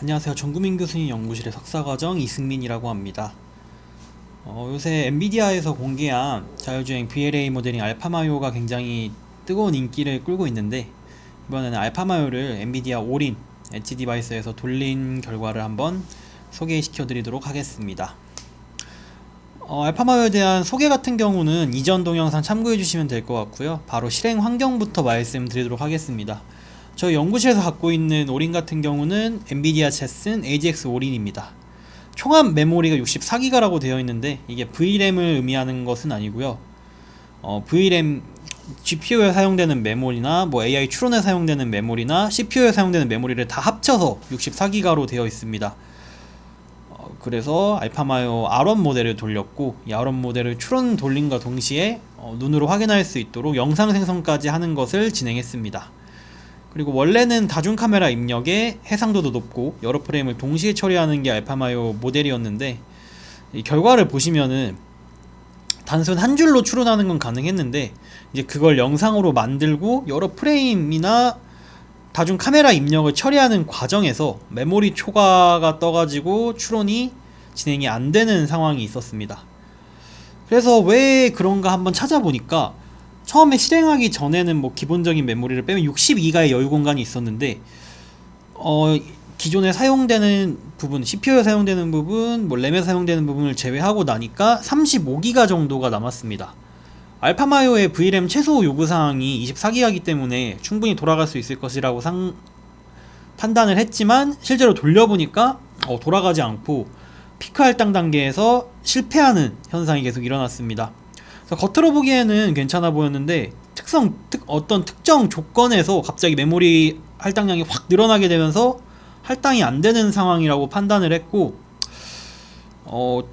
안녕하세요. 전구민 교수님 연구실의 석사과정 이승민이라고 합니다. 요새 엔비디아에서 공개한 자율주행 VLA 모델인 알파마요가 굉장히 뜨거운 인기를 끌고 있는데, 이번에는 알파마요를 엔비디아 올인 엣지 디바이스에서 돌린 결과를 한번 소개시켜 드리도록 하겠습니다. 알파마요에 대한 소개 같은 경우는 이전 동영상 참고해 주시면 될 것 같고요. 바로 실행 환경부터 말씀드리도록 하겠습니다. 저희 연구실에서 갖고 있는 올인 같은 경우는 엔비디아 제슨 AGX 올인입니다. 총합 메모리가 64기가라고 되어 있는데, 이게 VRAM을 의미하는 것은 아니고요. VRAM GPU에 사용되는 메모리나 AI 추론에 사용되는 메모리나 CPU에 사용되는 메모리를 다 합쳐서 64기가로 되어 있습니다. 그래서 알파마요 R1 모델을 돌렸고, 이 R1 모델을 추론 돌림과 동시에 눈으로 확인할 수 있도록 영상 생성까지 하는 것을 진행했습니다. 그리고 원래는 다중 카메라 입력에 해상도도 높고 여러 프레임을 동시에 처리하는 게 알파마요 모델이었는데, 이 결과를 보시면은 단순 한 줄로 추론하는 건 가능했는데, 이제 그걸 영상으로 만들고 여러 프레임이나 다중 카메라 입력을 처리하는 과정에서 메모리 초과가 떠가지고 추론이 진행이 안 되는 상황이 있었습니다. 그래서 왜 그런가 한번 찾아보니까, 처음에 실행하기 전에는 기본적인 메모리를 빼면 62기가의 여유 공간이 있었는데, 기존에 사용되는 부분, CPU에 사용되는 부분, 램에 사용되는 부분을 제외하고 나니까 35기가 정도가 남았습니다. 알파마요의 VRAM 최소 요구사항이 24기가이기 때문에 충분히 돌아갈 수 있을 것이라고 판단을 했지만, 실제로 돌려보니까 돌아가지 않고 피크 할당 단계에서 실패하는 현상이 계속 일어났습니다. 겉으로 보기에는 괜찮아 보였는데, 어떤 특정 조건에서 갑자기 메모리 할당량이 확 늘어나게 되면서 할당이 안 되는 상황이라고 판단을 했고,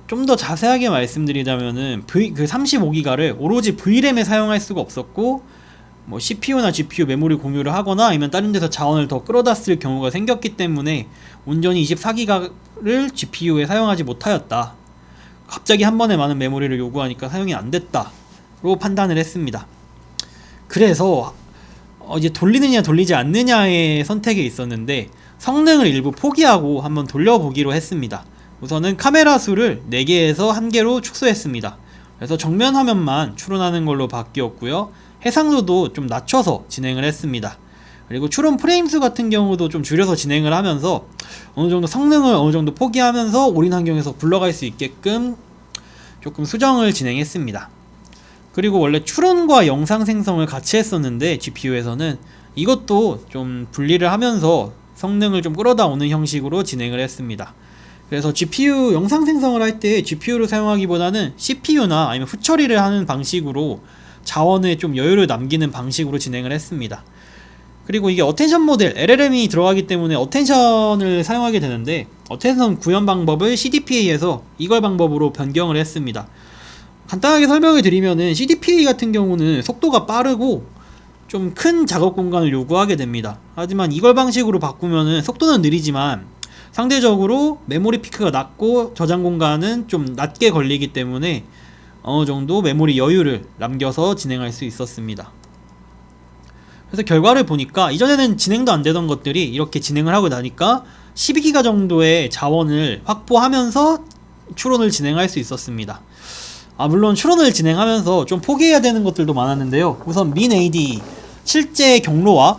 좀 더 자세하게 말씀드리자면은 그 35기가를 오로지 VRAM에 사용할 수가 없었고, CPU나 GPU 메모리 공유를 하거나 아니면 다른 데서 자원을 더 끌어다 쓸 경우가 생겼기 때문에 온전히 24기가를 GPU에 사용하지 못하였다. 갑자기 한 번에 많은 메모리를 요구하니까 사용이 안 됐다로 판단을 했습니다. 그래서 이제 돌리느냐 돌리지 않느냐의 선택에 있었는데, 성능을 일부 포기하고 한번 돌려보기로 했습니다. 우선은 카메라 수를 4개에서 1개로 축소했습니다. 그래서 정면 화면만 추론하는 걸로 바뀌었고요. 해상도도 좀 낮춰서 진행을 했습니다. 그리고 추론 프레임 수 같은 경우도 좀 줄여서 진행을 하면서 어느정도 성능을 어느정도 포기하면서 올인 환경에서 굴러갈 수 있게끔 조금 수정을 진행했습니다. 그리고 원래 추론과 영상 생성을 같이 했었는데, GPU에서는 이것도 좀 분리를 하면서 성능을 좀 끌어다 오는 형식으로 진행을 했습니다. 그래서 GPU 영상 생성을 할 때 GPU를 사용하기보다는 CPU나 아니면 후처리를 하는 방식으로 자원에 좀 여유를 남기는 방식으로 진행을 했습니다. 그리고 이게 어텐션 모델, LLM이 들어가기 때문에 어텐션을 사용하게 되는데, 어텐션 구현 방법을 CDPA에서 이걸 방법으로 변경을 했습니다. 간단하게 설명을 드리면은, CDPA 같은 경우는 속도가 빠르고 좀 큰 작업 공간을 요구하게 됩니다. 하지만 이걸 방식으로 바꾸면은 속도는 느리지만 상대적으로 메모리 피크가 낮고 저장 공간은 좀 낮게 걸리기 때문에 어느정도 메모리 여유를 남겨서 진행할 수 있었습니다. 그래서 결과를 보니까 이전에는 진행도 안 되던 것들이 이렇게 진행을 하고 나니까 12기가 정도의 자원을 확보하면서 추론을 진행할 수 있었습니다. 물론 추론을 진행하면서 좀 포기해야 되는 것들도 많았는데요. 우선 min AD 실제 경로와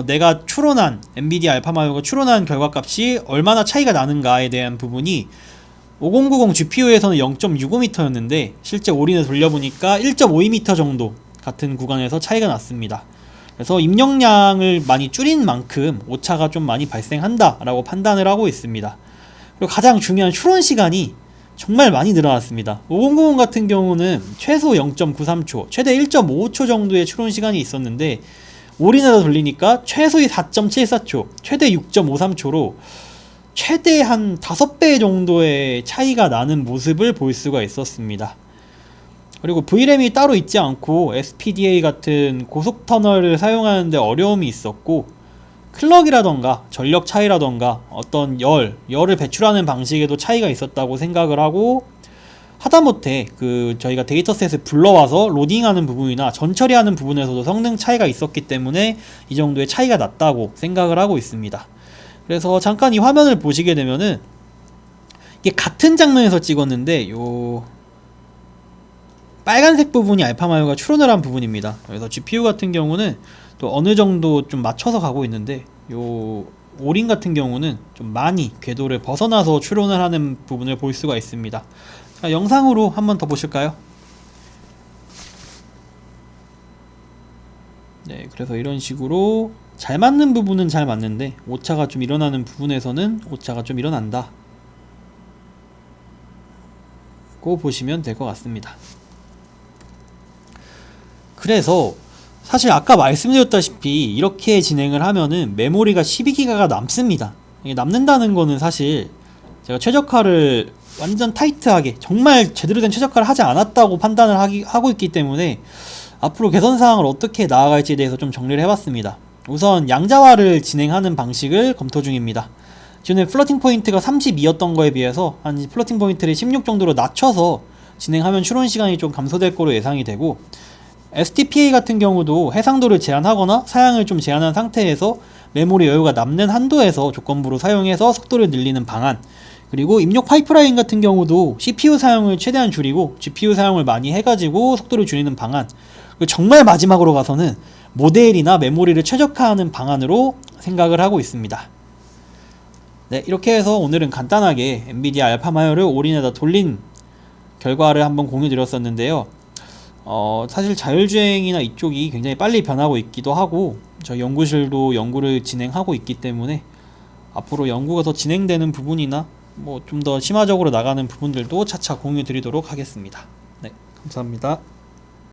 내가 추론한 엔비디아 알파마요가 추론한 결과값이 얼마나 차이가 나는가에 대한 부분이 5090 GPU에서는 0.65m였는데 실제 올인을 돌려보니까 1.52m 정도 같은 구간에서 차이가 났습니다. 그래서 입력량을 많이 줄인 만큼 오차가 좀 많이 발생한다 라고 판단을 하고 있습니다. 그리고 가장 중요한 추론 시간이 정말 많이 늘어났습니다. 5090 같은 경우는 최소 0.93초, 최대 1.55초 정도의 추론 시간이 있었는데, 올인해서 돌리니까 최소의 4.74초, 최대 6.53초로 최대 한 5배 정도의 차이가 나는 모습을 볼 수가 있었습니다. 그리고 VRAM이 따로 있지 않고 SPDA 같은 고속 터널을 사용하는데 어려움이 있었고, 클럭이라던가 전력 차이라던가 어떤 열을 배출하는 방식에도 차이가 있었다고 생각을 하고, 하다못해 저희가 데이터셋을 불러와서 로딩하는 부분이나 전처리하는 부분에서도 성능 차이가 있었기 때문에 이 정도의 차이가 났다고 생각을 하고 있습니다. 그래서 잠깐 이 화면을 보시게 되면은 이게 같은 장면에서 찍었는데 요 빨간색 부분이 알파마요가 추론을 한 부분입니다. 그래서 GPU 같은 경우는 또 어느 정도 좀 맞춰서 가고 있는데 요 오린 같은 경우는 좀 많이 궤도를 벗어나서 추론을 하는 부분을 볼 수가 있습니다. 자, 영상으로 한번 더 보실까요? 네, 그래서 이런 식으로 잘 맞는 부분은 잘 맞는데 오차가 좀 일어나는 부분에서는 오차가 좀 일어난다 고 보시면 될 것 같습니다. 그래서 사실 아까 말씀드렸다시피 이렇게 진행을 하면은 메모리가 12기가가 남습니다. 이게 남는다는 거는 사실 제가 최적화를 완전 타이트하게 정말 제대로 된 최적화를 하지 않았다고 판단을 하고 있기 때문에 앞으로 개선사항을 어떻게 나아갈지에 대해서 좀 정리를 해봤습니다. 우선 양자화를 진행하는 방식을 검토 중입니다. 지금 플로팅 포인트가 32였던 거에 비해서 한 플로팅 포인트를 16 정도로 낮춰서 진행하면 추론 시간이 좀 감소될 거로 예상이 되고, STPA 같은 경우도 해상도를 제한하거나 사양을 좀 제한한 상태에서 메모리 여유가 남는 한도에서 조건부로 사용해서 속도를 늘리는 방안, 그리고 입력 파이프라인 같은 경우도 CPU 사용을 최대한 줄이고 GPU 사용을 많이 해가지고 속도를 줄이는 방안, 그리고 정말 마지막으로 가서는 모델이나 메모리를 최적화하는 방안으로 생각을 하고 있습니다. 네, 이렇게 해서 오늘은 간단하게 엔비디아 알파마요를 올인에다 돌린 결과를 한번 공유 드렸었는데요. 사실 자율주행이나 이쪽이 굉장히 빨리 변하고 있기도 하고 저희 연구실도 연구를 진행하고 있기 때문에 앞으로 연구가 더 진행되는 부분이나 뭐 좀 더 심화적으로 나가는 부분들도 차차 공유 드리도록 하겠습니다. 네, 감사합니다.